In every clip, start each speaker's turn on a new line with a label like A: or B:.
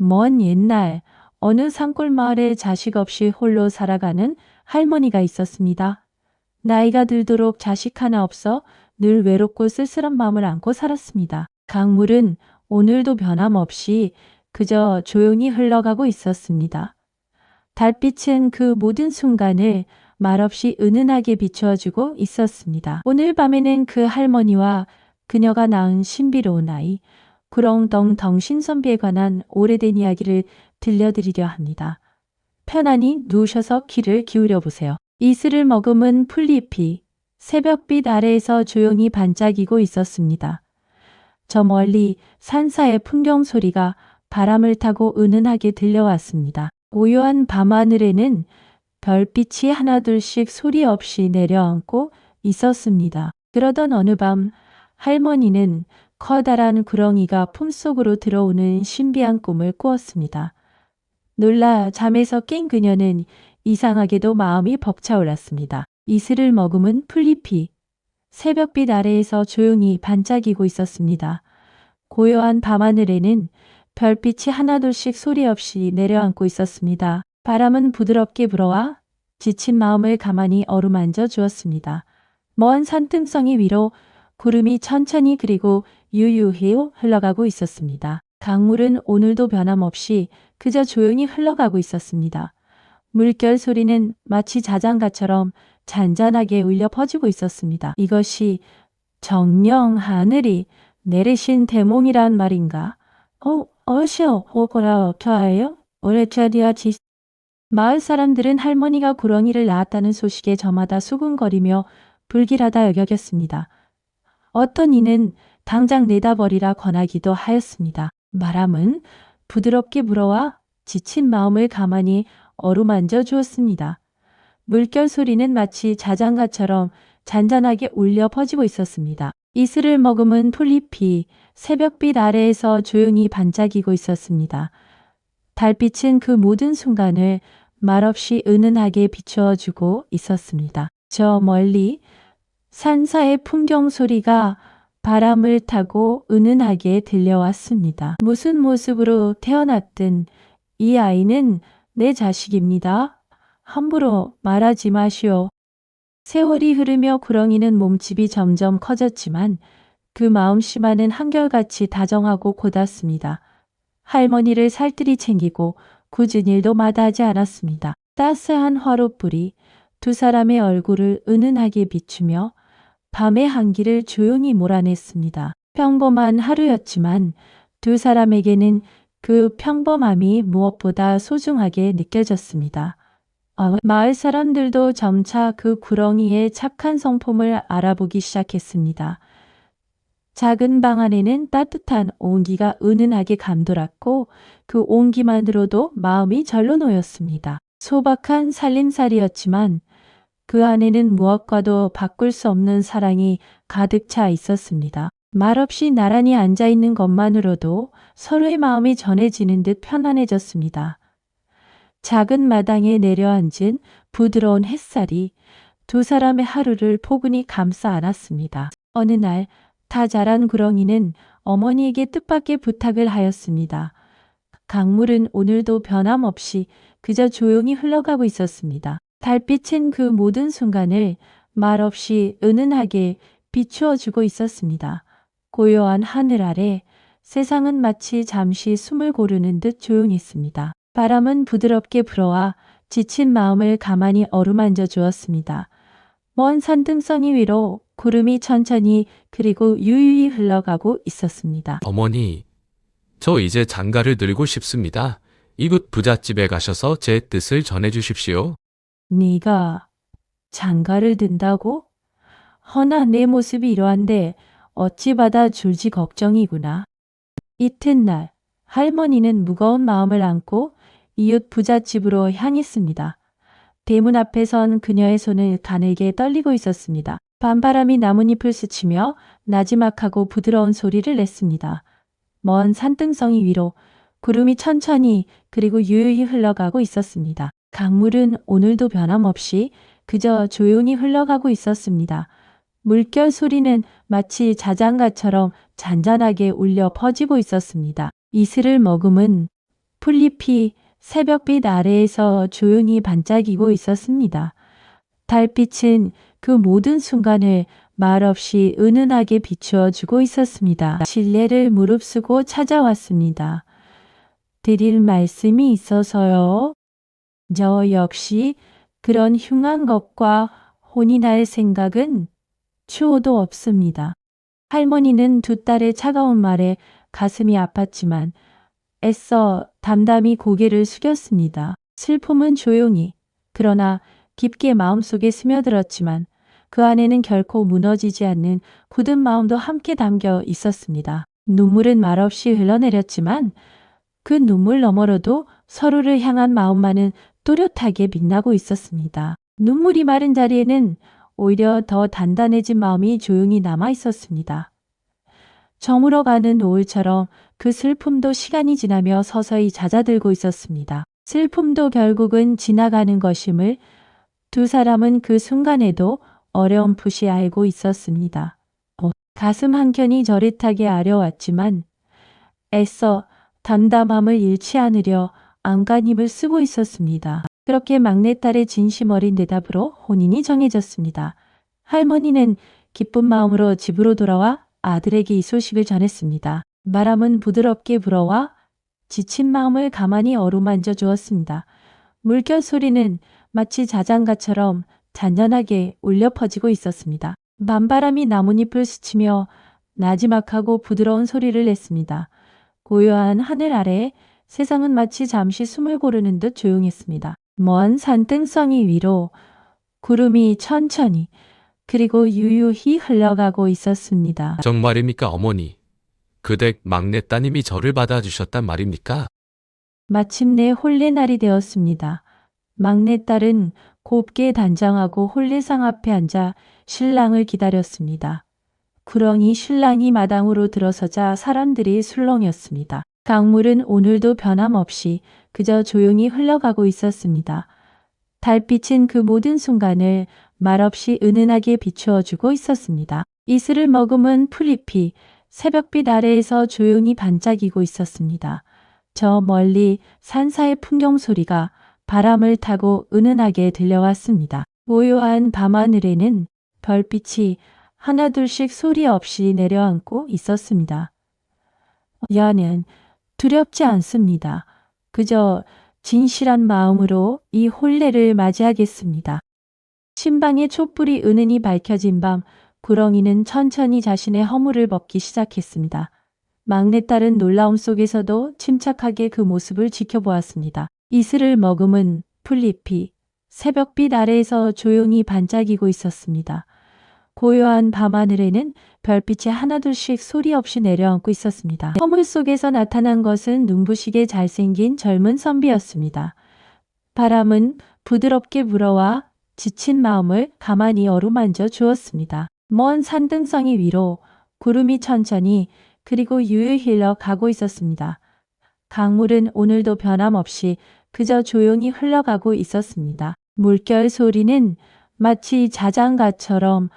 A: 먼 옛날 어느 산골 마을에 자식 없이 홀로 살아가는 할머니가 있었습니다. 나이가 들도록 자식 하나 없어 늘 외롭고 쓸쓸한 마음을 안고 살았습니다. 강물은 오늘도 변함없이 그저 조용히 흘러가고 있었습니다. 달빛은 그 모든 순간을 말없이 은은하게 비추어주고 있었습니다. 오늘 밤에는 그 할머니와 그녀가 낳은 신비로운 아이, 구렁텅텅 신선비에 관한 오래된 이야기를 들려드리려 합니다. 편안히 누우셔서 귀를 기울여 보세요. 이슬을 머금은 풀잎이 새벽빛 아래에서 조용히 반짝이고 있었습니다. 저 멀리 산사의 풍경 소리가 바람을 타고 은은하게 들려왔습니다. 고요한 밤하늘에는 별빛이 하나둘씩 소리 없이 내려앉고 있었습니다. 그러던 어느 밤 할머니는 커다란 구렁이가 품속으로 들어오는 신비한 꿈을 꾸었습니다. 놀라 잠에서 깬 그녀는 이상하게도 마음이 벅차올랐습니다. 이슬을 머금은 풀잎이 새벽빛 아래에서 조용히 반짝이고 있었습니다. 고요한 밤하늘에는 별빛이 하나둘씩 소리 없이 내려앉고 있었습니다. 바람은 부드럽게 불어와 지친 마음을 가만히 어루만져 주었습니다. 먼 산등성이 위로 구름이 천천히 그리고 유유히 흘러가고 있었습니다. 강물은 오늘도 변함없이 그저 조용히 흘러가고 있었습니다. 물결 소리는 마치 자장가처럼 잔잔하게 울려 퍼지고 있었습니다. 이것이 정령 하늘이 내리신 대몽이란 말인가? 어시오, 오거라, 저예요? 오래차리아 지. 마을 사람들은 할머니가 구렁이를 낳았다는 소식에 저마다 수군거리며 불길하다 여겼습니다. 어떤 이는 당장 내다버리라 권하기도 하였습니다. 바람은 부드럽게 불어와 지친 마음을 가만히 어루만져 주었습니다. 물결 소리는 마치 자장가처럼 잔잔하게 울려 퍼지고 있었습니다. 이슬을 머금은 풀잎이 새벽빛 아래에서 조용히 반짝이고 있었습니다. 달빛은 그 모든 순간을 말없이 은은하게 비추어 주고 있었습니다. 저 멀리 산사의 풍경 소리가 바람을 타고 은은하게 들려왔습니다. 무슨 모습으로 태어났든 이 아이는 내 자식입니다. 함부로 말하지 마시오. 세월이 흐르며 구렁이는 몸집이 점점 커졌지만 그 마음씨만은 한결같이 다정하고 고닫습니다. 할머니를 살뜰히 챙기고 굳은 일도 마다하지 않았습니다. 따스한 화롯불이 두 사람의 얼굴을 은은하게 비추며 밤의 한기를 조용히 몰아냈습니다. 평범한 하루였지만 두 사람에게는 그 평범함이 무엇보다 소중하게 느껴졌습니다. 마을 사람들도 점차 그 구렁이의 착한 성품을 알아보기 시작했습니다. 작은 방 안에는 따뜻한 온기가 은은하게 감돌았고 그 온기만으로도 마음이 절로 놓였습니다. 소박한 살림살이였지만 그 안에는 무엇과도 바꿀 수 없는 사랑이 가득 차 있었습니다. 말없이 나란히 앉아있는 것만으로도 서로의 마음이 전해지는 듯 편안해졌습니다. 작은 마당에 내려앉은 부드러운 햇살이 두 사람의 하루를 포근히 감싸 안았습니다. 어느 날 다 자란 구렁이는 어머니에게 뜻밖의 부탁을 하였습니다. 강물은 오늘도 변함없이 그저 조용히 흘러가고 있었습니다. 달빛은 그 모든 순간을 말없이 은은하게 비추어 주고 있었습니다. 고요한 하늘 아래 세상은 마치 잠시 숨을 고르는 듯 조용했습니다. 바람은 부드럽게 불어와 지친 마음을 가만히 어루만져 주었습니다. 먼 산등성이 위로 구름이 천천히 그리고 유유히 흘러가고 있었습니다.
B: 어머니, 저 이제 장가를 들고 싶습니다. 이곳 부잣집에 가셔서 제 뜻을 전해주십시오.
A: 네가 장가를 든다고? 허나 내 모습이 이러한데 어찌 받아줄지 걱정이구나. 이튿날 할머니는 무거운 마음을 안고 이웃 부잣집으로 향했습니다. 대문 앞에 선 그녀의 손을 가늘게 떨리고 있었습니다. 밤바람이 나뭇잎을 스치며 나지막하고 부드러운 소리를 냈습니다. 먼 산등성이 위로 구름이 천천히 그리고 유유히 흘러가고 있었습니다. 강물은 오늘도 변함없이 그저 조용히 흘러가고 있었습니다. 물결 소리는 마치 자장가처럼 잔잔하게 울려 퍼지고 있었습니다. 이슬을 머금은 풀잎이 새벽빛 아래에서 조용히 반짝이고 있었습니다. 달빛은 그 모든 순간을 말없이 은은하게 비추어 주고 있었습니다. 신뢰를 무릅쓰고 찾아왔습니다. 드릴 말씀이 있어서요. 저 역시 그런 흉한 것과 혼이 날 생각은 추호도 없습니다. 할머니는 두 딸의 차가운 말에 가슴이 아팠지만 애써 담담히 고개를 숙였습니다. 슬픔은 조용히, 그러나 깊게 마음속에 스며들었지만 그 안에는 결코 무너지지 않는 굳은 마음도 함께 담겨 있었습니다. 눈물은 말없이 흘러내렸지만 그 눈물 너머로도 서로를 향한 마음만은 또렷하게 빛나고 있었습니다. 눈물이 마른 자리에는 오히려 더 단단해진 마음이 조용히 남아 있었습니다. 저물어가는 노을처럼 그 슬픔도 시간이 지나며 서서히 잦아들고 있었습니다. 슬픔도 결국은 지나가는 것임을 두 사람은 그 순간에도 어렴풋이 알고 있었습니다. 가슴 한켠이 저릿하게 아려왔지만 애써 담담함을 잃지 않으려 안간힘을 쓰고 있었습니다. 그렇게 막내딸의 진심 어린 대답으로 혼인이 정해졌습니다. 할머니는 기쁜 마음으로 집으로 돌아와 아들에게 이 소식을 전했습니다. 바람은 부드럽게 불어와 지친 마음을 가만히 어루만져 주었습니다. 물결 소리는 마치 자장가처럼 잔잔하게 울려 퍼지고 있었습니다. 밤바람이 나뭇잎을 스치며 나지막하고 부드러운 소리를 냈습니다. 고요한 하늘 아래 세상은 마치 잠시 숨을 고르는 듯 조용했습니다. 먼 산등성이 위로 구름이 천천히 그리고 유유히 흘러가고 있었습니다.
B: 정말입니까, 어머니? 그댁 막내 따님이 저를 받아주셨단 말입니까?
A: 마침내 혼례날이 되었습니다. 막내딸은 곱게 단장하고 혼례상 앞에 앉아 신랑을 기다렸습니다. 구렁이 신랑이 마당으로 들어서자 사람들이 술렁였습니다. 강물은 오늘도 변함없이 그저 조용히 흘러가고 있었습니다. 달빛은 그 모든 순간을 말없이 은은하게 비추어주고 있었습니다. 이슬을 머금은 풀잎이 새벽빛 아래에서 조용히 반짝이고 있었습니다. 저 멀리 산사의 풍경 소리가 바람을 타고 은은하게 들려왔습니다. 고요한 밤하늘에는 별빛이 하나둘씩 소리 없이 내려앉고 있었습니다. 야는 두렵지 않습니다. 그저 진실한 마음으로 이 혼례를 맞이하겠습니다. 신방의 촛불이 은은히 밝혀진 밤, 구렁이는 천천히 자신의 허물을 벗기 시작했습니다. 막내딸은 놀라움 속에서도 침착하게 그 모습을 지켜보았습니다. 이슬을 머금은 풀잎이 새벽빛 아래에서 조용히 반짝이고 있었습니다. 고요한 밤하늘에는 별빛이 하나둘씩 소리 없이 내려앉고 있었습니다. 허물 속에서 나타난 것은 눈부시게 잘생긴 젊은 선비였습니다. 바람은 부드럽게 불어와 지친 마음을 가만히 어루만져 주었습니다. 먼 산등성이 위로 구름이 천천히 그리고 유유히 흘러가고 있었습니다. 강물은 오늘도 변함없이 그저 조용히 흘러가고 있었습니다. 물결 소리는 마치 자장가처럼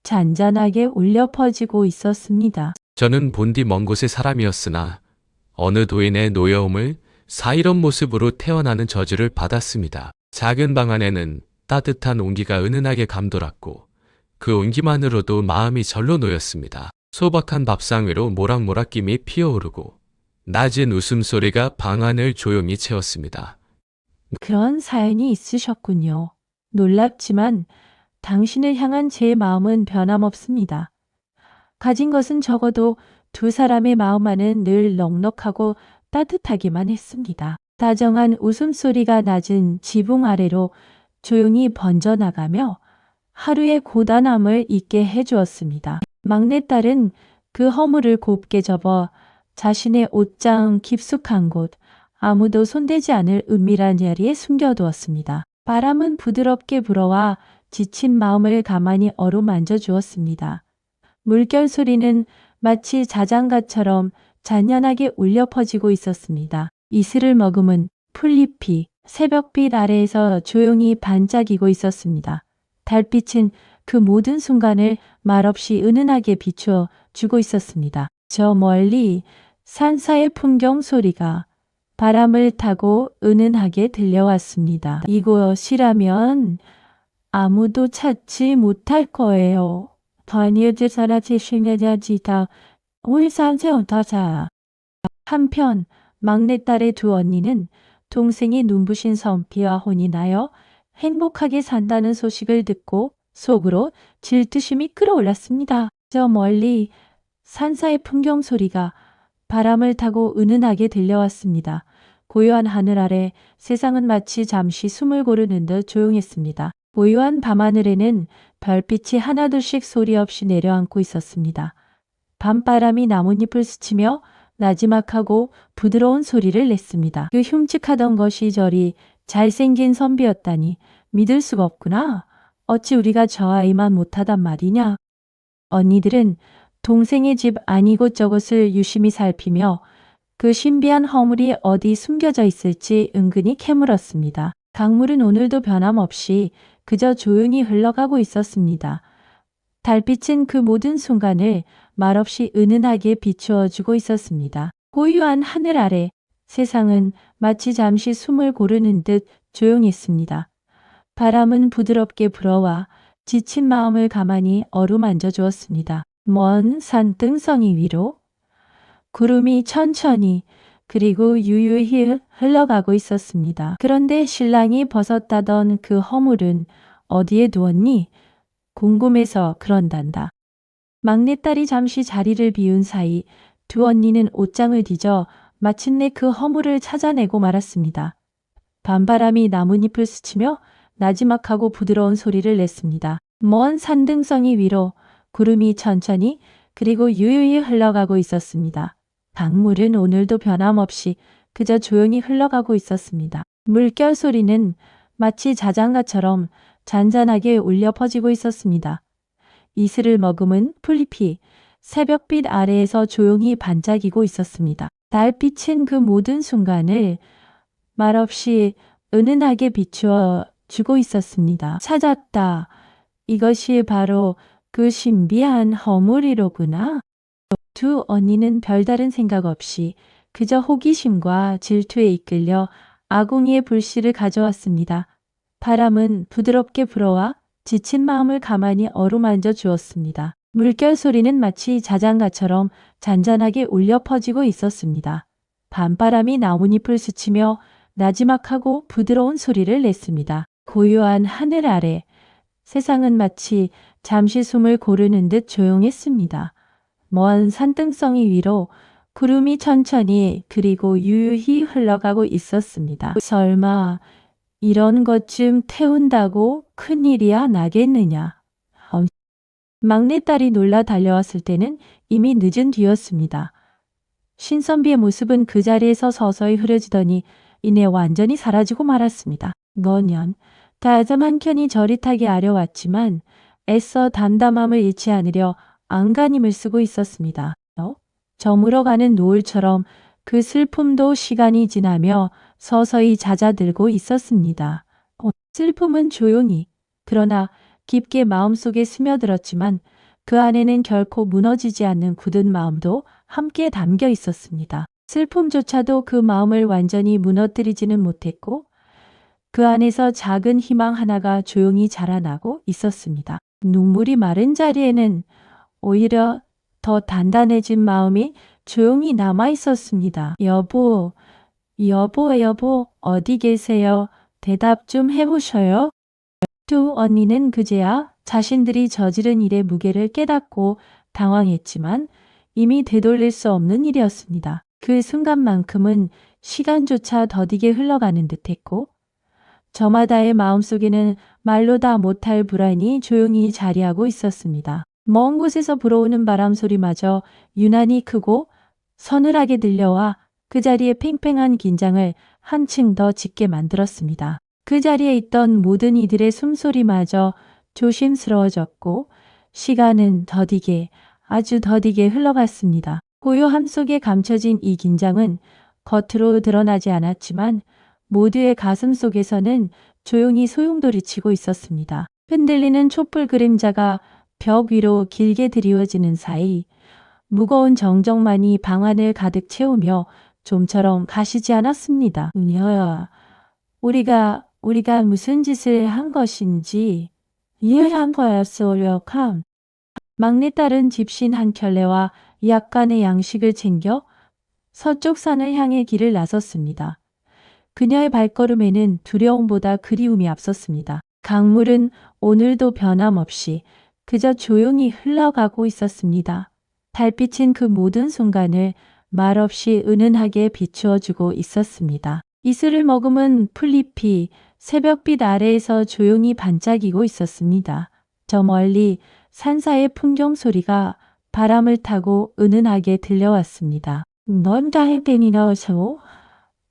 A: 잔잔하게 울려 퍼지고 있었습니다.
B: 저는 본디 먼 곳의 사람이었으나 어느 도인의 노여움을 사이런 모습으로 태어나는 저주를 받았습니다. 작은 방 안에는 따뜻한 온기가 은은하게 감돌았고 그 온기만으로도 마음이 절로 놓였습니다. 소박한 밥상 위로 모락모락 김이 피어오르고 낮은 웃음소리가 방 안을 조용히 채웠습니다.
A: 그런 사연이 있으셨군요. 놀랍지만 당신을 향한 제 마음은 변함없습니다. 가진 것은 적어도 두 사람의 마음 안은 늘 넉넉하고 따뜻하기만 했습니다. 다정한 웃음소리가 낮은 지붕 아래로 조용히 번져나가며 하루의 고단함을 잊게 해주었습니다. 막내딸은 그 허물을 곱게 접어 자신의 옷장 깊숙한 곳, 아무도 손대지 않을 은밀한 자리에 숨겨두었습니다. 바람은 부드럽게 불어와 지친 마음을 가만히 어루만져 주었습니다. 물결 소리는 마치 자장가처럼 잔연하게 울려 퍼지고 있었습니다. 이슬을 머금은 풀잎이 새벽빛 아래에서 조용히 반짝이고 있었습니다. 달빛은 그 모든 순간을 말없이 은은하게 비추어 주고 있었습니다. 저 멀리 산사의 풍경 소리가 바람을 타고 은은하게 들려왔습니다. 이곳이라면 아무도 찾지 못할 거예요. 번이즈 사라지 신뢰자지다. 울산세우다자. 한편 막내딸의 두 언니는 동생이 눈부신 선비와 혼이 나여 행복하게 산다는 소식을 듣고 속으로 질투심이 끌어올랐습니다. 저 멀리 산사의 풍경 소리가 바람을 타고 은은하게 들려왔습니다. 고요한 하늘 아래 세상은 마치 잠시 숨을 고르는 듯 조용했습니다. 고요한 밤하늘에는 별빛이 하나둘씩 소리 없이 내려앉고 있었습니다. 밤바람이 나뭇잎을 스치며 나지막하고 부드러운 소리를 냈습니다. 그 흉측하던 것이 저리 잘생긴 선비였다니 믿을 수가 없구나. 어찌 우리가 저 아이만 못하단 말이냐. 언니들은 동생의 집 아니곳저곳을 유심히 살피며 그 신비한 허물이 어디 숨겨져 있을지 은근히 캐물었습니다. 강물은 오늘도 변함없이 그저 조용히 흘러가고 있었습니다. 달빛은 그 모든 순간을 말없이 은은하게 비추어주고 있었습니다. 고요한 하늘 아래 세상은 마치 잠시 숨을 고르는 듯 조용했습니다. 바람은 부드럽게 불어와 지친 마음을 가만히 어루만져 주었습니다. 먼 산등성이 위로 구름이 천천히 그리고 유유히 흘러가고 있었습니다. 그런데 신랑이 벗었다던 그 허물은 어디에 두었니? 궁금해서 그런단다. 막내딸이 잠시 자리를 비운 사이 두 언니는 옷장을 뒤져 마침내 그 허물을 찾아내고 말았습니다. 밤바람이 나뭇잎을 스치며 나지막하고 부드러운 소리를 냈습니다. 먼 산등성이 위로 구름이 천천히 그리고 유유히 흘러가고 있었습니다. 강물은 오늘도 변함없이 그저 조용히 흘러가고 있었습니다. 물결 소리는 마치 자장가처럼 잔잔하게 울려 퍼지고 있었습니다. 이슬을 머금은 풀잎이 새벽빛 아래에서 조용히 반짝이고 있었습니다. 달빛은 그 모든 순간을 말없이 은은하게 비추어 주고 있었습니다. 찾았다. 이것이 바로 그 신비한 허물이로구나. 두 언니는 별다른 생각 없이 그저 호기심과 질투에 이끌려 아궁이의 불씨를 가져왔습니다. 바람은 부드럽게 불어와 지친 마음을 가만히 어루만져 주었습니다. 물결 소리는 마치 자장가처럼 잔잔하게 울려 퍼지고 있었습니다. 밤바람이 나뭇잎을 스치며 나지막하고 부드러운 소리를 냈습니다. 고요한 하늘 아래 세상은 마치 잠시 숨을 고르는 듯 조용했습니다. 먼 산등성이 위로 구름이 천천히 그리고 유유히 흘러가고 있었습니다. 설마 이런 것 좀 태운다고 큰일이야 나겠느냐. 막내딸이 놀라 달려왔을 때는 이미 늦은 뒤였습니다. 신선비의 모습은 그 자리에서 서서히 흐려지더니 이내 완전히 사라지고 말았습니다. 너년 다점 한켠이 저릿하게 아려왔지만 애써 담담함을 잃지 않으려 안간힘을 쓰고 있었습니다. 저물어가는 노을처럼 그 슬픔도 시간이 지나며 서서히 잦아들고 있었습니다. 슬픔은 조용히 그러나 깊게 마음속에 스며들었지만 그 안에는 결코 무너지지 않는 굳은 마음도 함께 담겨 있었습니다. 슬픔조차도 그 마음을 완전히 무너뜨리지는 못했고 그 안에서 작은 희망 하나가 조용히 자라나고 있었습니다. 눈물이 마른 자리에는 오히려 더 단단해진 마음이 조용히 남아 있었습니다. 여보, 어디 계세요? 대답 좀 해보셔요. 두 언니는 그제야 자신들이 저지른 일의 무게를 깨닫고 당황했지만 이미 되돌릴 수 없는 일이었습니다. 그 순간만큼은 시간조차 더디게 흘러가는 듯했고 저마다의 마음속에는 말로 다 못할 불안이 조용히 자리하고 있었습니다. 먼 곳에서 불어오는 바람 소리마저 유난히 크고 서늘하게 들려와 그 자리에 팽팽한 긴장을 한층 더 짙게 만들었습니다. 그 자리에 있던 모든 이들의 숨소리마저 조심스러워졌고 시간은 더디게 아주 더디게 흘러갔습니다. 고요함 속에 감춰진 이 긴장은 겉으로 드러나지 않았지만 모두의 가슴 속에서는 조용히 소용돌이치고 있었습니다. 흔들리는 촛불 그림자가 벽 위로 길게 드리워지는 사이 무거운 정적만이 방 안을 가득 채우며 좀처럼 가시지 않았습니다. 은여야, 우리가 무슨 짓을 한 것인지 이해한 거였어요. 막내딸은 집신 한 켤레와 약간의 양식을 챙겨 서쪽 산을 향해 길을 나섰습니다. 그녀의 발걸음에는 두려움보다 그리움이 앞섰습니다. 강물은 오늘도 변함없이 그저 조용히 흘러가고 있었습니다. 달빛은 그 모든 순간을 말없이 은은하게 비추어주고 있었습니다. 이슬을 머금은 풀잎이 새벽빛 아래에서 조용히 반짝이고 있었습니다. 저 멀리 산사의 풍경 소리가 바람을 타고 은은하게 들려왔습니다. 넌 다행이라서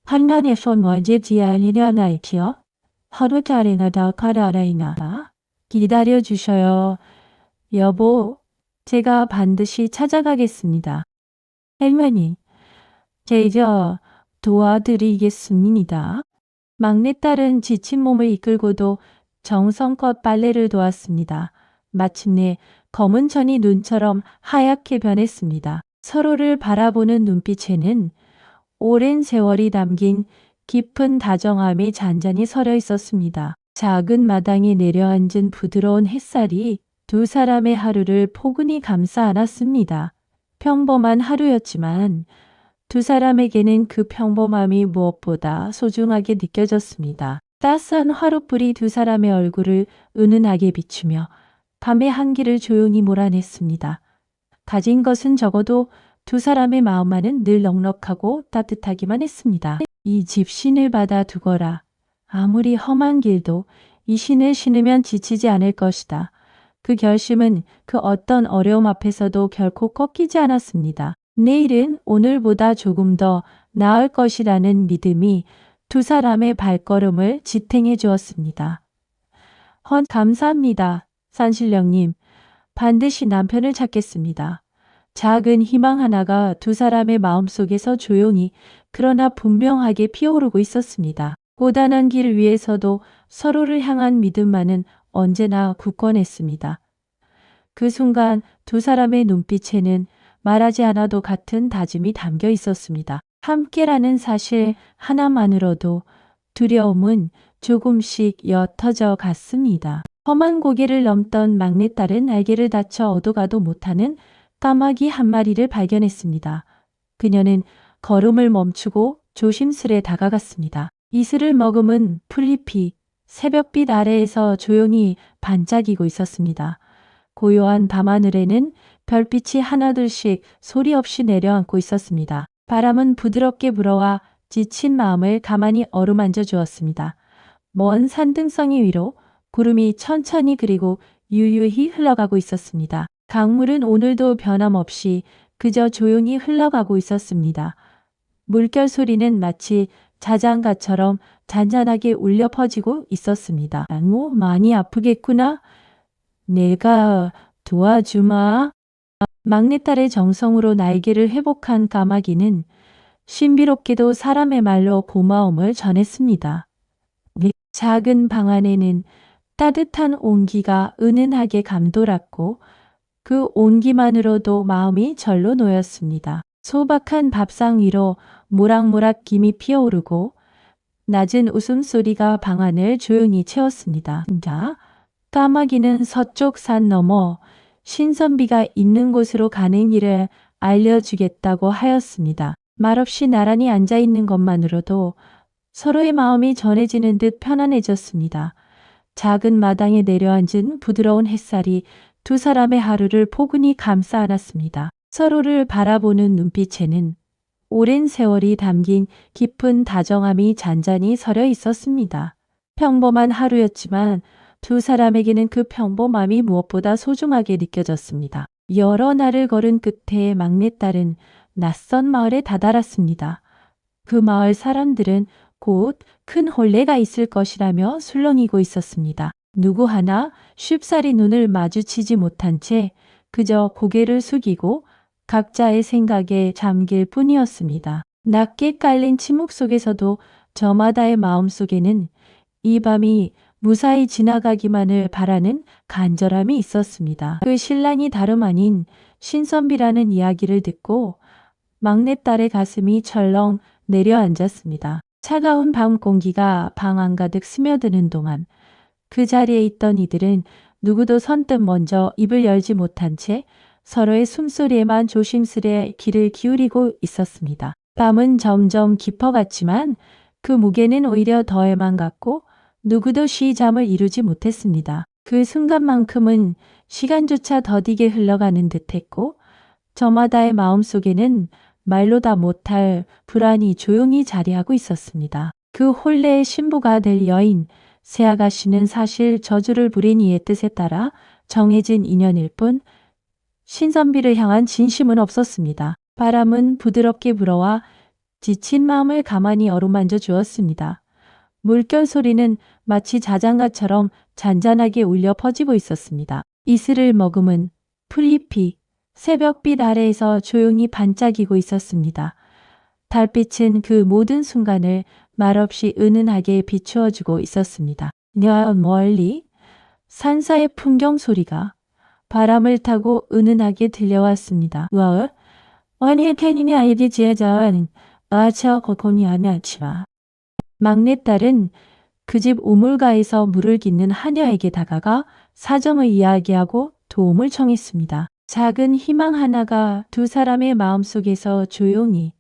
A: 한간에서 뭐지 아니려나이티요? 하루 잘이나 더 가라라이나. 기다려주셔요. 여보, 제가 반드시 찾아가겠습니다. 할머니, 제저 도와드리겠습니다. 막내딸은 지친 몸을 이끌고도 정성껏 빨래를 도왔습니다. 마침내 검은 천이 눈처럼 하얗게 변했습니다. 서로를 바라보는 눈빛에는 오랜 세월이 담긴 깊은 다정함이 잔잔히 서려 있었습니다. 작은 마당에 내려앉은 부드러운 햇살이 두 사람의 하루를 포근히 감싸 안았습니다. 평범한 하루였지만 두 사람에게는 그 평범함이 무엇보다 소중하게 느껴졌습니다. 따스한 화롯불이 두 사람의 얼굴을 은은하게 비추며 밤의 한기를 조용히 몰아냈습니다. 가진 것은 적어도 두 사람의 마음만은 늘 넉넉하고 따뜻하기만 했습니다. 이 집 신을 받아 두거라. 아무리 험한 길도 이 신을 신으면 지치지 않을 것이다. 그 결심은 그 어떤 어려움 앞에서도 결코 꺾이지 않았습니다. 내일은 오늘보다 조금 더 나을 것이라는 믿음이 두 사람의 발걸음을 지탱해 주었습니다. 감사합니다. 산신령님. 반드시 남편을 찾겠습니다. 작은 희망 하나가 두 사람의 마음속에서 조용히 그러나 분명하게 피어오르고 있었습니다. 고단한 길 위에서도 서로를 향한 믿음만은 언제나 굳건했습니다. 그 순간 두 사람의 눈빛에는 말하지 않아도 같은 다짐이 담겨 있었습니다. 함께라는 사실 하나만으로도 두려움은 조금씩 옅어져 갔습니다. 험한 고개를 넘던 막내딸은 날개를 다쳐 어도가도 못하는 까마귀 한 마리를 발견했습니다. 그녀는 걸음을 멈추고 조심스레 다가갔습니다. 이슬을 머금은 풀잎이 새벽빛 아래에서 조용히 반짝이고 있었습니다. 고요한 밤하늘에는 별빛이 하나둘씩 소리 없이 내려앉고 있었습니다. 바람은 부드럽게 불어와 지친 마음을 가만히 어루만져 주었습니다. 먼 산등성이 위로 구름이 천천히 그리고 유유히 흘러가고 있었습니다. 강물은 오늘도 변함없이 그저 조용히 흘러가고 있었습니다. 물결 소리는 마치 자장가처럼 잔잔하게 울려 퍼지고 있었습니다. 많이 아프겠구나. 내가 도와주마. 막내딸의 정성으로 날개를 회복한 까마귀는 신비롭게도 사람의 말로 고마움을 전했습니다. 작은 방 안에는 따뜻한 온기가 은은하게 감돌았고 그 온기만으로도 마음이 절로 놓였습니다. 소박한 밥상 위로 모락모락 김이 피어오르고 낮은 웃음소리가 방안을 조용히 채웠습니다. 까마귀는 서쪽 산 너머 신선비가 있는 곳으로 가는 길을 알려주겠다고 하였습니다. 말없이 나란히 앉아있는 것만으로도 서로의 마음이 전해지는 듯 편안해졌습니다. 작은 마당에 내려앉은 부드러운 햇살이 두 사람의 하루를 포근히 감싸 안았습니다. 서로를 바라보는 눈빛에는 오랜 세월이 담긴 깊은 다정함이 잔잔히 서려 있었습니다. 평범한 하루였지만 두 사람에게는 그 평범함이 무엇보다 소중하게 느껴졌습니다. 여러 날을 걸은 끝에 막내딸은 낯선 마을에 다다랐습니다. 그 마을 사람들은 곧 큰 혼례가 있을 것이라며 술렁이고 있었습니다. 누구 하나 쉽사리 눈을 마주치지 못한 채 그저 고개를 숙이고 각자의 생각에 잠길 뿐이었습니다. 낮게 깔린 침묵 속에서도 저마다의 마음속에는 이 밤이 무사히 지나가기만을 바라는 간절함이 있었습니다. 그 신랑이 다름 아닌 신선비라는 이야기를 듣고 막내딸의 가슴이 철렁 내려앉았습니다. 차가운 밤 공기가 방 안가득 스며드는 동안 그 자리에 있던 이들은 누구도 선뜻 먼저 입을 열지 못한 채 서로의 숨소리에만 조심스레 귀를 기울이고 있었습니다. 밤은 점점 깊어갔지만 그 무게는 오히려 더해만 갔고 누구도 쉬잠을 이루지 못했습니다. 그 순간만큼은 시간조차 더디게 흘러가는 듯했고 저마다의 마음속에는 말로 다 못할 불안이 조용히 자리하고 있었습니다. 그 혼례의 신부가 될 여인 새아가씨는 사실 저주를 부린 이의 뜻에 따라 정해진 인연일 뿐 신선비를 향한 진심은 없었습니다. 바람은 부드럽게 불어와 지친 마음을 가만히 어루만져 주었습니다. 물결 소리는 마치 자장가처럼 잔잔하게 울려 퍼지고 있었습니다. 이슬을 머금은 풀잎이 새벽빛 아래에서 조용히 반짝이고 있었습니다. 달빛은 그 모든 순간을 말없이 은은하게 비추어주고 있었습니다. 저 멀리 산사의 풍경 소리가 바람을 타고 은은하게 들려왔습니다. 와, 아니 캐니니 아이디 지혜자는 아차 거콘이 아니야치마. 막내딸은 그 집 우물가에서 물을 깃는 하녀에게 다가가 사정을 이야기하고 도움을 청했습니다. 작은 희망 하나가 두 사람의 마음속에서 조용히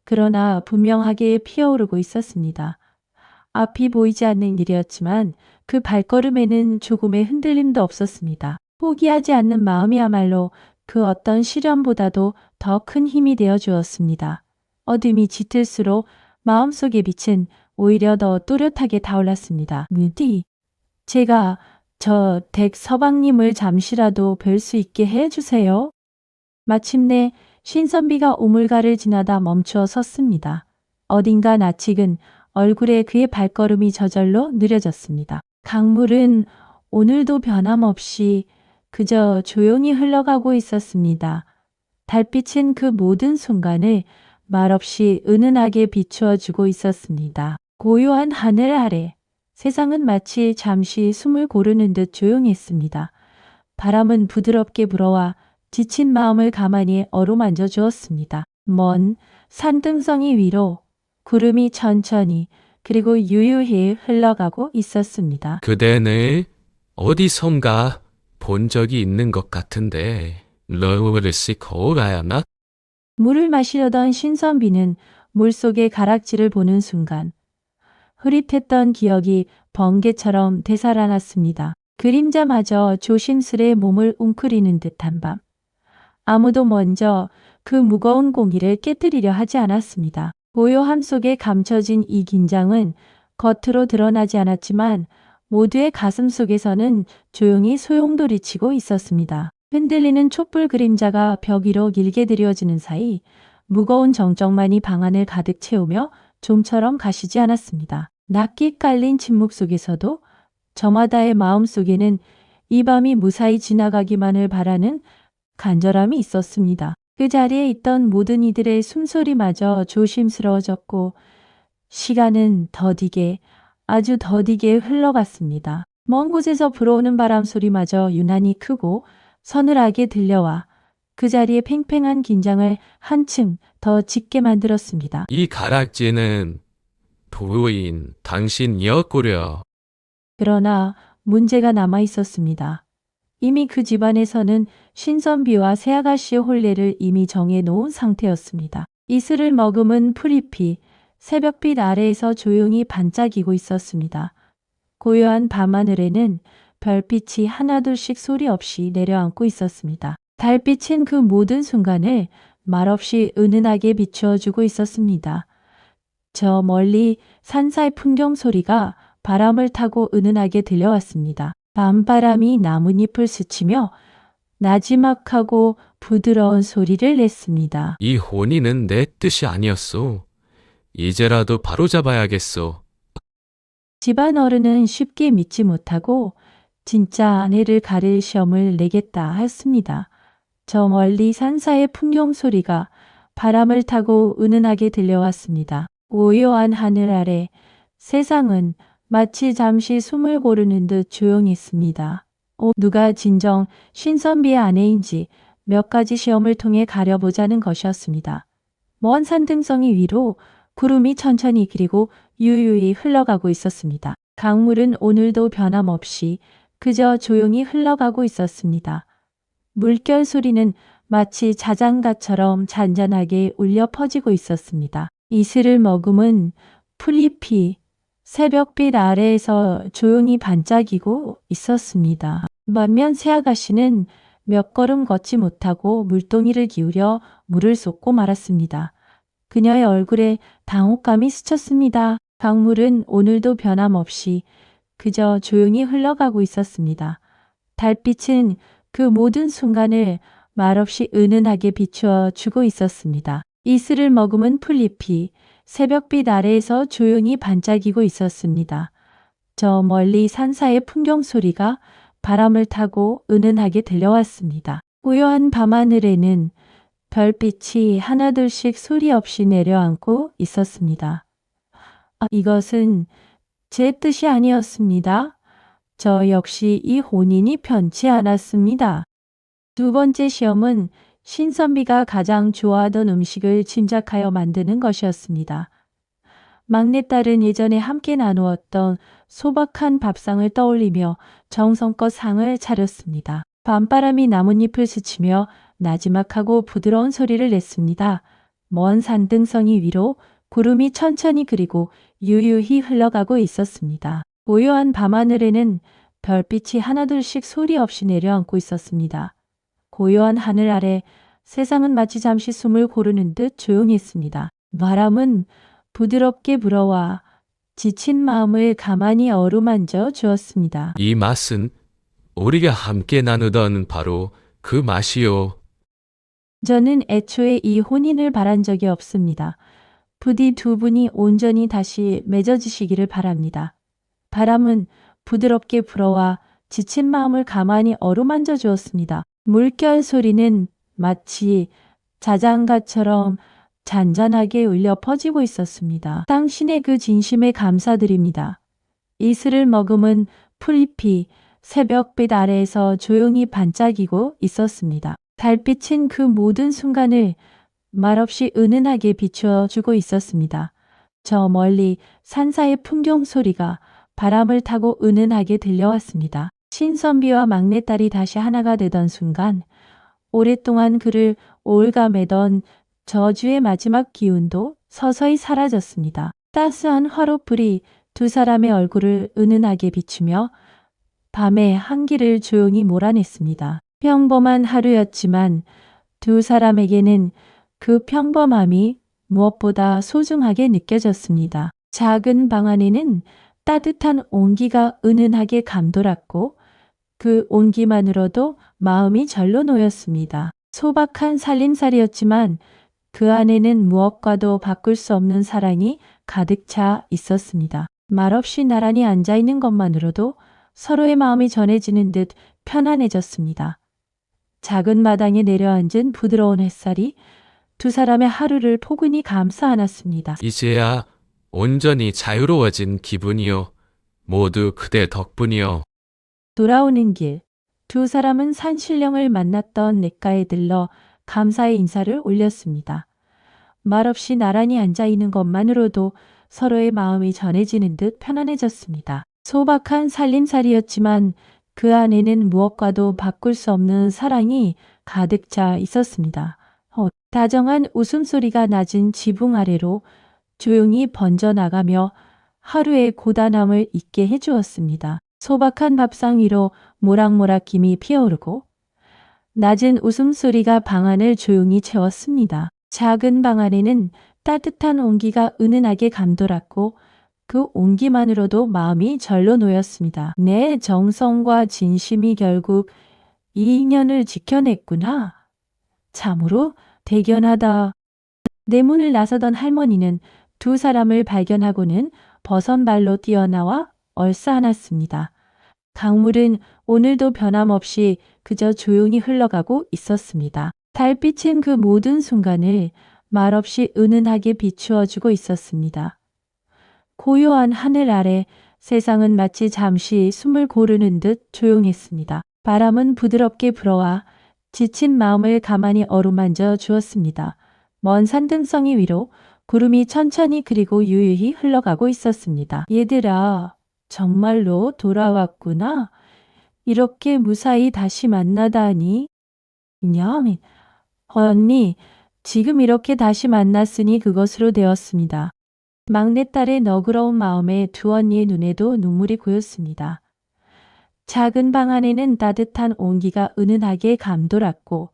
A: 그러나 분명하게 피어오르고 있었습니다. 앞이 보이지 않는 일이었지만 그 발걸음에는 조금의 흔들림도 없었습니다. 포기하지 않는 마음이야말로 그 어떤 시련보다도 더 큰 힘이 되어 주었습니다. 어둠이 짙을수록 마음속의 빛은 오히려 더 또렷하게 타올랐습니다. 무디, 제가 저 댁 서방님을 잠시라도 뵐 수 있게 해주세요. 마침내 신선비가 우물가를 지나다 멈추어 섰습니다. 어딘가 낯익은 얼굴에 그의 발걸음이 저절로 느려졌습니다. 강물은 오늘도 변함없이 그저 조용히 흘러가고 있었습니다. 달빛은 그 모든 순간을 말없이 은은하게 비추어 주고 있었습니다. 고요한 하늘 아래 세상은 마치 잠시 숨을 고르는 듯 조용했습니다. 바람은 부드럽게 불어와 지친 마음을 가만히 어루만져 주었습니다. 먼 산등성이 위로 구름이 천천히 그리고 유유히 흘러가고 있었습니다.
B: 그대는 어디선가 본 적이 있는 것 같은데 러브를 거울아야나?
A: 물을 마시려던 신선비는 물속의 가락지를 보는 순간 흐릿했던 기억이 번개처럼 되살아났습니다. 그림자마저 조심스레 몸을 웅크리는 듯한 밤. 아무도 먼저 그 무거운 공기를 깨뜨리려 하지 않았습니다. 고요함 속에 감춰진 이 긴장은 겉으로 드러나지 않았지만 모두의 가슴 속에서는 조용히 소용돌이치고 있었습니다. 흔들리는 촛불 그림자가 벽 위로 길게 드리워지는 사이 무거운 정적만이 방안을 가득 채우며 좀처럼 가시지 않았습니다. 낮게 깔린 침묵 속에서도 저마다의 마음 속에는 이 밤이 무사히 지나가기만을 바라는 간절함이 있었습니다. 그 자리에 있던 모든 이들의 숨소리마저 조심스러워졌고 시간은 더디게 아주 더디게 흘러갔습니다. 먼 곳에서 불어오는 바람 소리마저 유난히 크고 서늘하게 들려와 그 자리에 팽팽한 긴장을 한층 더 짙게 만들었습니다.
B: 이 가락지는 부인 당신이었구려.
A: 그러나 문제가 남아 있었습니다. 이미 그 집안에서는 신선비와 새아가씨의 혼례를 이미 정해놓은 상태였습니다. 이슬을 머금은 풀잎이 새벽빛 아래에서 조용히 반짝이고 있었습니다. 고요한 밤하늘에는 별빛이 하나둘씩 소리 없이 내려앉고 있었습니다. 달빛은 그 모든 순간을 말없이 은은하게 비추어주고 있었습니다. 저 멀리 산사의 풍경 소리가 바람을 타고 은은하게 들려왔습니다. 밤바람이 나뭇잎을 스치며 나지막하고 부드러운 소리를 냈습니다.
B: 이 혼인은 내 뜻이 아니었소. 이제라도 바로잡아야겠소.
A: 집안 어른은 쉽게 믿지 못하고 진짜 아내를 가릴 시험을 내겠다 했습니다. 저 멀리 산사의 풍경 소리가 바람을 타고 은은하게 들려왔습니다. 고요한 하늘 아래 세상은 마치 잠시 숨을 고르는 듯 조용했습니다. 누가 진정 신선비의 아내인지 몇 가지 시험을 통해 가려보자는 것이었습니다. 먼 산등성이 위로 구름이 천천히 그리고 유유히 흘러가고 있었습니다. 강물은 오늘도 변함없이 그저 조용히 흘러가고 있었습니다. 물결 소리는 마치 자장가처럼 잔잔하게 울려 퍼지고 있었습니다. 이슬을 머금은 풀잎이 새벽빛 아래에서 조용히 반짝이고 있었습니다. 반면 새 아가씨는 몇 걸음 걷지 못하고 물동이를 기울여 물을 쏟고 말았습니다. 그녀의 얼굴에 당혹감이 스쳤습니다. 강물은 오늘도 변함없이 그저 조용히 흘러가고 있었습니다. 달빛은 그 모든 순간을 말없이 은은하게 비추어 주고 있었습니다. 이슬을 머금은 풀잎이 새벽빛 아래에서 조용히 반짝이고 있었습니다. 저 멀리 산사의 풍경 소리가 바람을 타고 은은하게 들려왔습니다. 고요한 밤하늘에는 별빛이 하나둘씩 소리 없이 내려앉고 있었습니다. 이것은 제 뜻이 아니었습니다. 저 역시 이 혼인이 편치 않았습니다. 두 번째 시험은 신선비가 가장 좋아하던 음식을 짐작하여 만드는 것이었습니다. 막내딸은 예전에 함께 나누었던 소박한 밥상을 떠올리며 정성껏 상을 차렸습니다. 밤바람이 나뭇잎을 스치며 나지막하고 부드러운 소리를 냈습니다. 먼 산등성이 위로 구름이 천천히 그리고 유유히 흘러가고 있었습니다. 고요한 밤하늘에는 별빛이 하나둘씩 소리 없이 내려앉고 있었습니다. 고요한 하늘 아래 세상은 마치 잠시 숨을 고르는 듯 조용했습니다. 바람은 부드럽게 불어와 지친 마음을 가만히 어루만져 주었습니다.
B: 이 맛은 우리가 함께 나누던 바로 그 맛이요.
A: 저는 애초에 이 혼인을 바란 적이 없습니다. 부디 두 분이 온전히 다시 맺어지시기를 바랍니다. 바람은 부드럽게 불어와 지친 마음을 가만히 어루만져 주었습니다. 물결 소리는 마치 자장가처럼 잔잔하게 울려 퍼지고 있었습니다. 당신의 그 진심에 감사드립니다. 이슬을 머금은 풀잎이 새벽빛 아래에서 조용히 반짝이고 있었습니다. 달빛은 그 모든 순간을 말없이 은은하게 비추어 주고 있었습니다. 저 멀리 산사의 풍경 소리가 바람을 타고 은은하게 들려왔습니다. 신선비와 막내딸이 다시 하나가 되던 순간 오랫동안 그를 올가매던 저주의 마지막 기운도 서서히 사라졌습니다. 따스한 화롯불이 두 사람의 얼굴을 은은하게 비추며 밤의 한기를 조용히 몰아냈습니다. 평범한 하루였지만 두 사람에게는 그 평범함이 무엇보다 소중하게 느껴졌습니다. 작은 방 안에는 따뜻한 온기가 은은하게 감돌았고 그 온기만으로도 마음이 절로 놓였습니다. 소박한 살림살이였지만 그 안에는 무엇과도 바꿀 수 없는 사랑이 가득 차 있었습니다. 말없이 나란히 앉아있는 것만으로도 서로의 마음이 전해지는 듯 편안해졌습니다. 작은 마당에 내려앉은 부드러운 햇살이 두 사람의 하루를 포근히 감싸 안았습니다.
B: 이제야 온전히 자유로워진 기분이요. 모두 그대 덕분이요.
A: 돌아오는 길, 두 사람은 산신령을 만났던 냇가에 들러 감사의 인사를 올렸습니다. 말없이 나란히 앉아있는 것만으로도 서로의 마음이 전해지는 듯 편안해졌습니다. 소박한 살림살이였지만 그 안에는 무엇과도 바꿀 수 없는 사랑이 가득 차 있었습니다. 다정한 웃음소리가 낮은 지붕 아래로 조용히 번져나가며 하루의 고단함을 잊게 해주었습니다. 소박한 밥상 위로 모락모락 김이 피어오르고 낮은 웃음소리가 방 안을 조용히 채웠습니다. 작은 방 안에는 따뜻한 온기가 은은하게 감돌았고 그 온기만으로도 마음이 절로 놓였습니다. 내 정성과 진심이 결국 이 인연을 지켜냈구나. 참으로 대견하다. 내 문을 나서던 할머니는 두 사람을 발견하고는 버선발로 뛰어나와 얼싸안았습니다. 강물은 오늘도 변함없이 그저 조용히 흘러가고 있었습니다. 달빛은 그 모든 순간을 말없이 은은하게 비추어주고 있었습니다. 고요한 하늘 아래 세상은 마치 잠시 숨을 고르는 듯 조용했습니다. 바람은 부드럽게 불어와 지친 마음을 가만히 어루만져 주었습니다. 먼 산등성이 위로 구름이 천천히 그리고 유유히 흘러가고 있었습니다. 얘들아, 정말로 돌아왔구나. 이렇게 무사히 다시 만나다니. 냥, 언니, 지금 이렇게 다시 만났으니 그것으로 되었습니다. 막내딸의 너그러운 마음에 두 언니의 눈에도 눈물이 고였습니다. 작은 방 안에는 따뜻한 온기가 은은하게 감돌았고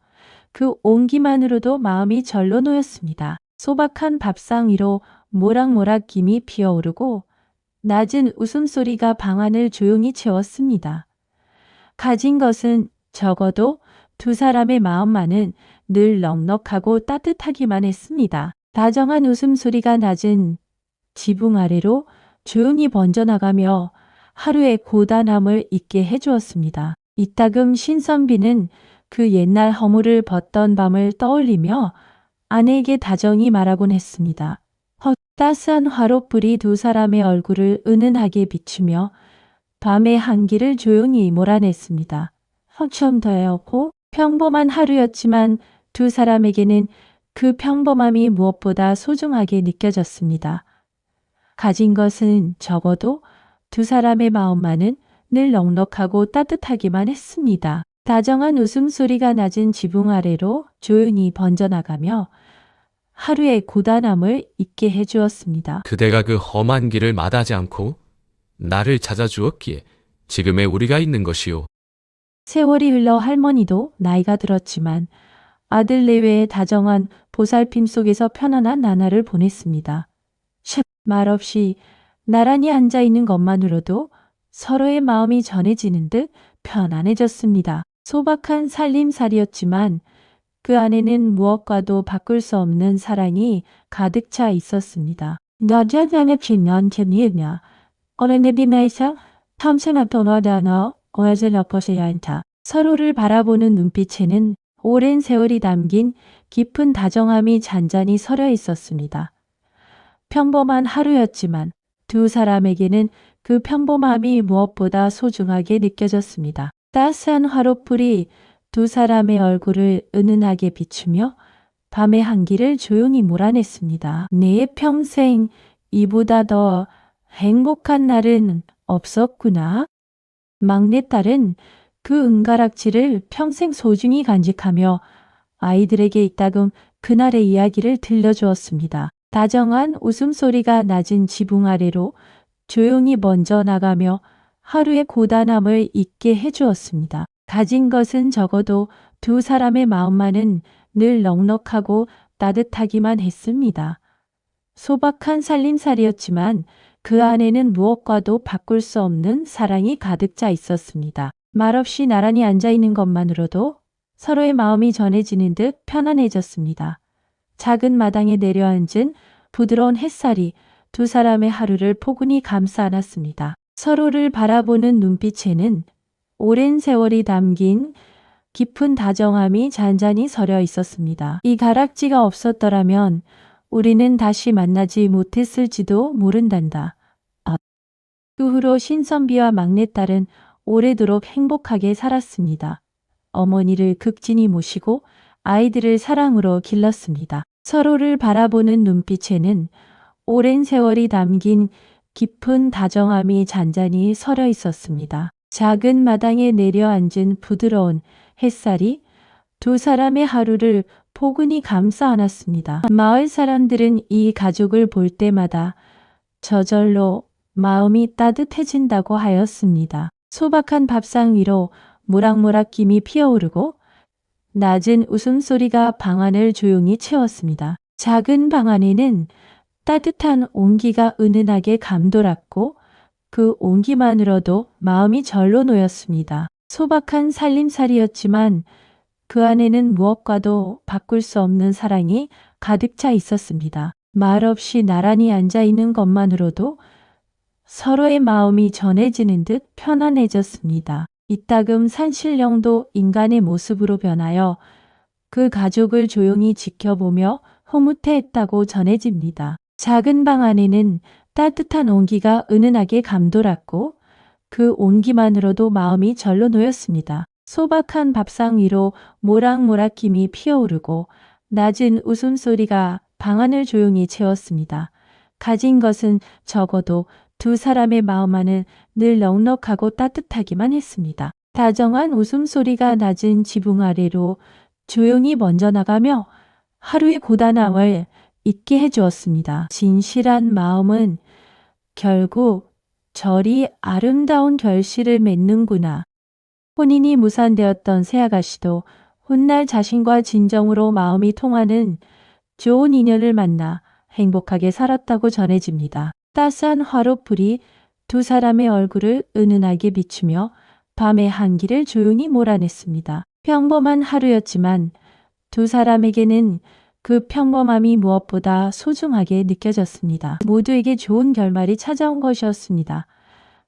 A: 그 온기만으로도 마음이 절로 놓였습니다. 소박한 밥상 위로 모락모락 김이 피어오르고 낮은 웃음소리가 방 안을 조용히 채웠습니다. 가진 것은 적어도 두 사람의 마음만은 늘 넉넉하고 따뜻하기만 했습니다. 다정한 웃음소리가 낮은 지붕 아래로 조용히 번져나가며 하루의 고단함을 잊게 해주었습니다. 이따금 신선비는 그 옛날 허물을 벗던 밤을 떠올리며 아내에게 다정히 말하곤 했습니다. 따스한 화롯불이 두 사람의 얼굴을 은은하게 비추며 밤의 한기를 조용히 몰아냈습니다. 좀 더였고 평범한 하루였지만 두 사람에게는 그 평범함이 무엇보다 소중하게 느껴졌습니다. 가진 것은 적어도 두 사람의 마음만은 늘 넉넉하고 따뜻하기만 했습니다. 다정한 웃음소리가 낮은 지붕 아래로 조용히 번져나가며 하루의 고단함을 잊게 해주었습니다.
B: 그대가 그 험한 길을 마다하지 않고 나를 찾아주었기에 지금의 우리가 있는 것이요.
A: 세월이 흘러 할머니도 나이가 들었지만 아들 내외의 다정한 보살핌 속에서 편안한 나날을 보냈습니다. 말없이 나란히 앉아있는 것만으로도 서로의 마음이 전해지는 듯 편안해졌습니다. 소박한 살림살이였지만 그 안에는 무엇과도 바꿀 수 없는 사랑이 가득 차 있었습니다. 너자장의 진넌팀이냐 어른들이나이상 탐생합도너다너 어야질 엎어서야 한다. 서로를 바라보는 눈빛에는 오랜 세월이 담긴 깊은 다정함이 잔잔히 서려 있었습니다. 평범한 하루였지만 두 사람에게는 그 평범함이 무엇보다 소중하게 느껴졌습니다. 따스한 화롯불이 두 사람의 얼굴을 은은하게 비추며 밤의 한기를 조용히 몰아냈습니다. 내 평생 이보다 더 행복한 날은 없었구나. 막내딸은 그 은가락지를 평생 소중히 간직하며 아이들에게 이따금 그날의 이야기를 들려주었습니다. 다정한 웃음소리가 낮은 지붕 아래로 조용히 번져나가며 하루의 고단함을 잊게 해주었습니다. 가진 것은 적어도 두 사람의 마음만은 늘 넉넉하고 따뜻하기만 했습니다. 소박한 살림살이였지만 그 안에는 무엇과도 바꿀 수 없는 사랑이 가득 차 있었습니다. 말없이 나란히 앉아있는 것만으로도 서로의 마음이 전해지는 듯 편안해졌습니다. 작은 마당에 내려앉은 부드러운 햇살이 두 사람의 하루를 포근히 감싸 안았습니다. 서로를 바라보는 눈빛에는 오랜 세월이 담긴 깊은 다정함이 잔잔히 서려 있었습니다. 이 가락지가 없었더라면 우리는 다시 만나지 못했을지도 모른단다. 그 후로 신선비와 막내딸은 오래도록 행복하게 살았습니다. 어머니를 극진히 모시고 아이들을 사랑으로 길렀습니다. 서로를 바라보는 눈빛에는 오랜 세월이 담긴 깊은 다정함이 잔잔히 서려 있었습니다. 작은 마당에 내려앉은 부드러운 햇살이 두 사람의 하루를 포근히 감싸 안았습니다. 마을 사람들은 이 가족을 볼 때마다 저절로 마음이 따뜻해진다고 하였습니다. 소박한 밥상 위로 모락모락 김이 피어오르고 낮은 웃음소리가 방 안을 조용히 채웠습니다. 작은 방 안에는 따뜻한 온기가 은은하게 감돌았고 그 온기만으로도 마음이 절로 놓였습니다. 소박한 살림살이였지만 그 안에는 무엇과도 바꿀 수 없는 사랑이 가득 차 있었습니다. 말없이 나란히 앉아있는 것만으로도 서로의 마음이 전해지는 듯 편안해졌습니다. 이따금 산신령도 인간의 모습으로 변하여 그 가족을 조용히 지켜보며 흐뭇해했다고 전해집니다. 작은 방 안에는 따뜻한 온기가 은은하게 감돌았고 그 온기만으로도 마음이 절로 놓였습니다. 소박한 밥상 위로 모락모락 김이 피어오르고 낮은 웃음소리가 방안을 조용히 채웠습니다. 가진 것은 적어도 두 사람의 마음 안은 늘 넉넉하고 따뜻하기만 했습니다. 다정한 웃음소리가 낮은 지붕 아래로 조용히 번져나가며 하루의 고단함을 잊게 해주었습니다. 진실한 마음은 결국 절이 아름다운 결실을 맺는구나. 혼인이 무산되었던 새아가씨도 훗날 자신과 진정으로 마음이 통하는 좋은 인연을 만나 행복하게 살았다고 전해집니다. 따스한 화롯불이 두 사람의 얼굴을 은은하게 비추며 밤의 한기를 조용히 몰아냈습니다. 평범한 하루였지만 두 사람에게는 그 평범함이 무엇보다 소중하게 느껴졌습니다. 모두에게 좋은 결말이 찾아온 것이었습니다.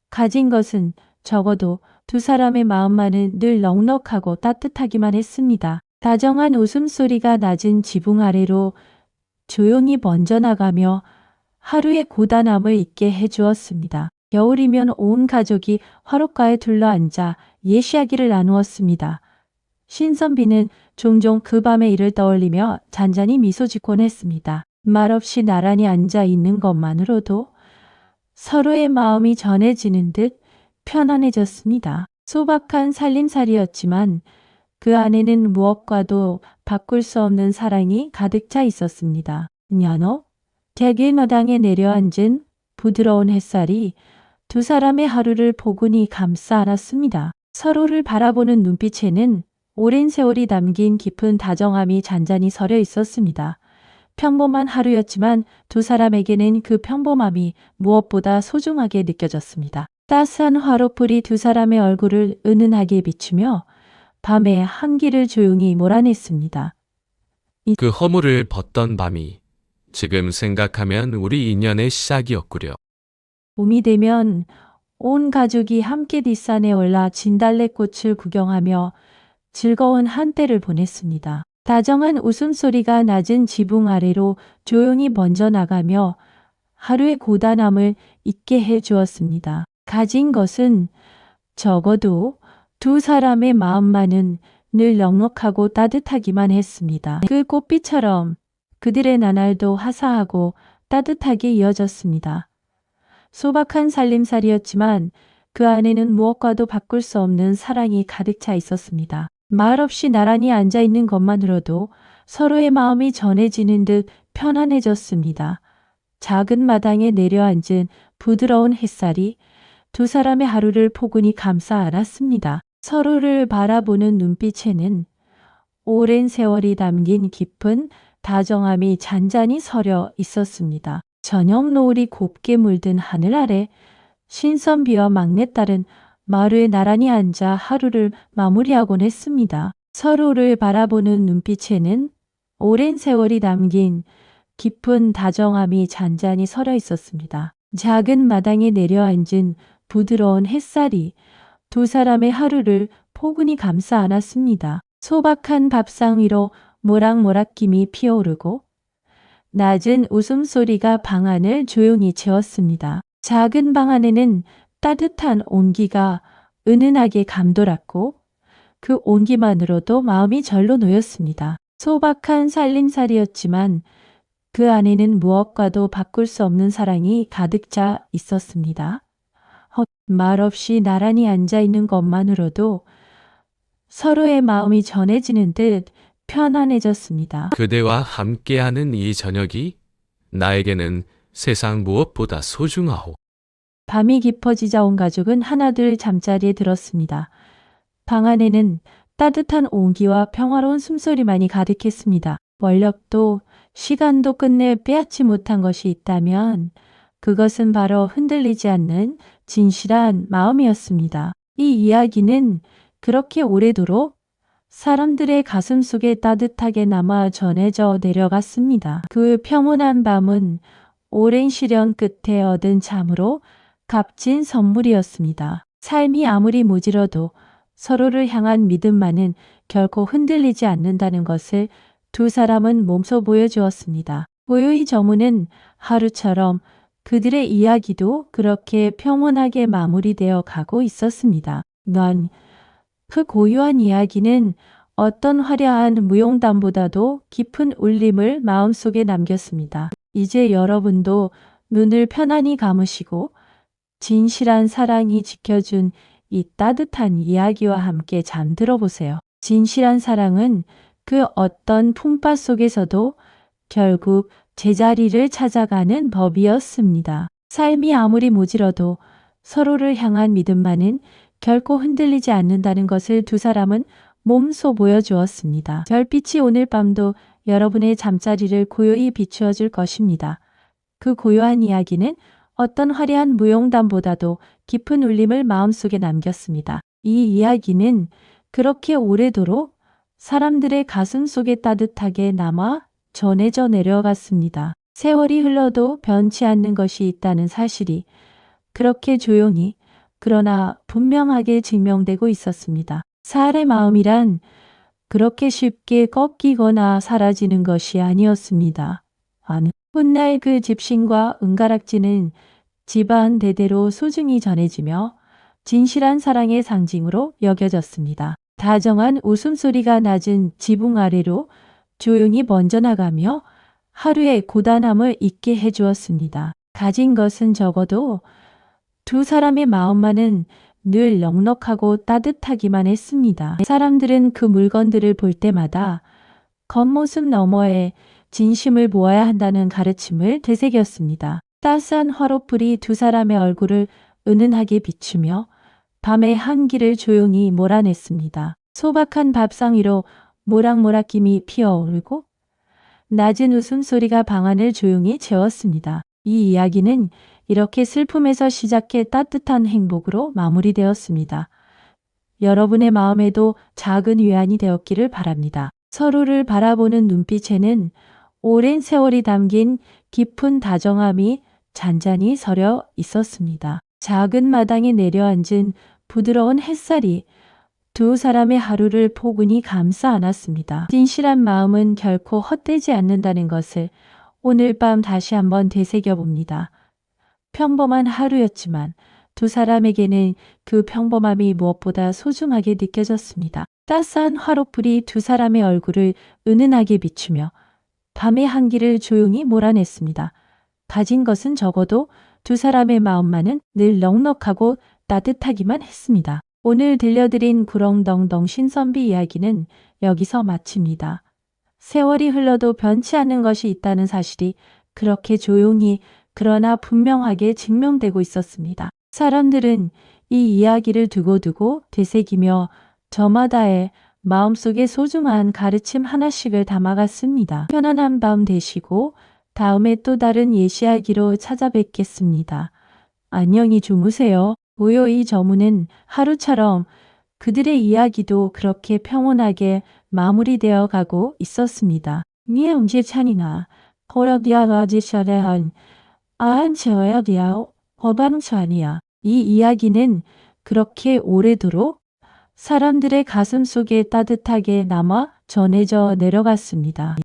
A: 가진 것은 적어도 두 사람의 마음만은 늘 넉넉하고 따뜻하기만 했습니다. 다정한 웃음소리가 낮은 지붕 아래로 조용히 번져나가며 하루의 고단함을 잊게 해주었습니다. 겨울이면 온 가족이 화롯가에 둘러앉아 옛 이야기를 나누었습니다. 신선비는 종종 그 밤의 일을 떠올리며 잔잔히 미소 짓곤 했습니다. 말없이 나란히 앉아 있는 것만으로도 서로의 마음이 전해지는 듯 편안해졌습니다. 소박한 살림살이였지만 그 안에는 무엇과도 바꿀 수 없는 사랑이 가득 차 있었습니다. 연어, 대길마당에 내려앉은 부드러운 햇살이 두 사람의 하루를 포근히 감싸 안았습니다. 서로를 바라보는 눈빛에는 오랜 세월이 담긴 깊은 다정함이 잔잔히 서려 있었습니다. 평범한 하루였지만 두 사람에게는 그 평범함이 무엇보다 소중하게 느껴졌습니다. 따스한 화롯불이 두 사람의 얼굴을 은은하게 비추며 밤의 한기를 조용히 몰아냈습니다.
B: 그 허물을 벗던 밤이 지금 생각하면 우리 인연의 시작이었구려.
A: 봄이 되면 온 가족이 함께 뒷산에 올라 진달래꽃을 구경하며 즐거운 한때를 보냈습니다. 다정한 웃음소리가 낮은 지붕 아래로 조용히 번져나가며 하루의 고단함을 잊게 해 주었습니다. 가진 것은 적어도 두 사람의 마음만은 늘 넉넉하고 따뜻하기만 했습니다. 그 꽃빛처럼 그들의 나날도 화사하고 따뜻하게 이어졌습니다. 소박한 살림살이였지만 그 안에는 무엇과도 바꿀 수 없는 사랑이 가득 차 있었습니다. 말없이 나란히 앉아 있는 것만으로도 서로의 마음이 전해지는 듯 편안해졌습니다. 작은 마당에 내려앉은 부드러운 햇살이 두 사람의 하루를 포근히 감싸 안았습니다. 서로를 바라보는 눈빛에는 오랜 세월이 담긴 깊은 다정함이 잔잔히 서려 있었습니다. 저녁 노을이 곱게 물든 하늘 아래 신선비와 막내딸은 마루에 나란히 앉아 하루를 마무리하곤 했습니다. 서로를 바라보는 눈빛에는 오랜 세월이 담긴 깊은 다정함이 잔잔히 서려 있었습니다. 작은 마당에 내려앉은 부드러운 햇살이 두 사람의 하루를 포근히 감싸 안았습니다. 소박한 밥상 위로 모락모락김이 피어오르고 낮은 웃음소리가 방 안을 조용히 채웠습니다. 작은 방 안에는 따뜻한 온기가 은은하게 감돌았고 그 온기만으로도 마음이 절로 놓였습니다. 소박한 살림살이였지만 그 안에는 무엇과도 바꿀 수 없는 사랑이 가득 차 있었습니다. 말없이 나란히 앉아 있는 것만으로도 서로의 마음이 전해지는 듯 편안해졌습니다.
B: 그대와 함께하는 이 저녁이 나에게는 세상 무엇보다 소중하오.
A: 밤이 깊어지자 온 가족은 하나둘 잠자리에 들었습니다. 방 안에는 따뜻한 온기와 평화로운 숨소리만이 가득했습니다. 원력도 시간도 끝내 빼앗지 못한 것이 있다면 그것은 바로 흔들리지 않는 진실한 마음이었습니다. 이 이야기는 그렇게 오래도록 사람들의 가슴 속에 따뜻하게 남아 전해져 내려갔습니다. 그 평온한 밤은 오랜 시련 끝에 얻은 잠으로 값진 선물이었습니다. 삶이 아무리 모질어도 서로를 향한 믿음만은 결코 흔들리지 않는다는 것을 두 사람은 몸소 보여주었습니다. 고요히 저무는 하루처럼 그들의 이야기도 그렇게 평온하게 마무리되어 가고 있었습니다. 그 고요한 이야기는 어떤 화려한 무용담보다도 깊은 울림을 마음속에 남겼습니다. 이제 여러분도 눈을 편안히 감으시고 진실한 사랑이 지켜준 이 따뜻한 이야기와 함께 잠들어 보세요. 진실한 사랑은 그 어떤 풍파 속에서도 결국 제자리를 찾아가는 법이었습니다. 삶이 아무리 모질어도 서로를 향한 믿음만은 결코 흔들리지 않는다는 것을 두 사람은 몸소 보여주었습니다. 별빛이 오늘 밤도 여러분의 잠자리를 고요히 비추어 줄 것입니다. 그 고요한 이야기는 어떤 화려한 무용담보다도 깊은 울림을 마음속에 남겼습니다. 이 이야기는 그렇게 오래도록 사람들의 가슴 속에 따뜻하게 남아 전해져 내려갔습니다. 세월이 흘러도 변치 않는 것이 있다는 사실이 그렇게 조용히 그러나 분명하게 증명되고 있었습니다. 사람의 마음이란 그렇게 쉽게 꺾이거나 사라지는 것이 아니었습니다. 훗날 그 집신과 은가락지는 집안 대대로 소중히 전해지며 진실한 사랑의 상징으로 여겨졌습니다. 다정한 웃음소리가 낮은 지붕 아래로 조용히 번져나가며 하루의 고단함을 잊게 해주었습니다. 가진 것은 적어도 두 사람의 마음만은 늘 넉넉하고 따뜻하기만 했습니다. 사람들은 그 물건들을 볼 때마다 겉모습 너머에 진심을 보아야 한다는 가르침을 되새겼습니다. 따스한 화롯불이 두 사람의 얼굴을 은은하게 비추며 밤의 한기를 조용히 몰아냈습니다. 소박한 밥상 위로 모락모락김이 피어오르고 낮은 웃음소리가 방안을 조용히 채웠습니다. 이 이야기는 이렇게 슬픔에서 시작해 따뜻한 행복으로 마무리되었습니다. 여러분의 마음에도 작은 위안이 되었기를 바랍니다. 서로를 바라보는 눈빛에는 오랜 세월이 담긴 깊은 다정함이 잔잔히 서려 있었습니다. 작은 마당에 내려앉은 부드러운 햇살이 두 사람의 하루를 포근히 감싸 안았습니다. 진실한 마음은 결코 헛되지 않는다는 것을 오늘 밤 다시 한번 되새겨 봅니다. 평범한 하루였지만 두 사람에게는 그 평범함이 무엇보다 소중하게 느껴졌습니다. 따스한 화롯불이 두 사람의 얼굴을 은은하게 비추며 밤의 한기를 조용히 몰아냈습니다. 가진 것은 적어도 두 사람의 마음만은 늘 넉넉하고 따뜻하기만 했습니다. 오늘 들려드린 구렁덩덩 신선비 이야기는 여기서 마칩니다. 세월이 흘러도 변치 않는 것이 있다는 사실이 그렇게 조용히 그러나 분명하게 증명되고 있었습니다. 사람들은 이 이야기를 두고두고 되새기며 저마다의 마음속에 소중한 가르침 하나씩을 담아갔습니다. 편안한 밤 되시고 다음에 또 다른 예시이야기로 찾아뵙겠습니다. 안녕히 주무세요. 고요히 저무는 하루처럼 그들의 이야기도 그렇게 평온하게 마무리되어 가고 있었습니다. 니에 음식 찬이나 호러디아가지샤레한 아한체어야디아오 어방찬이야. 이 이야기는 그렇게 오래도록 사람들의 가슴 속에 따뜻하게 남아 전해져 내려갔습니다.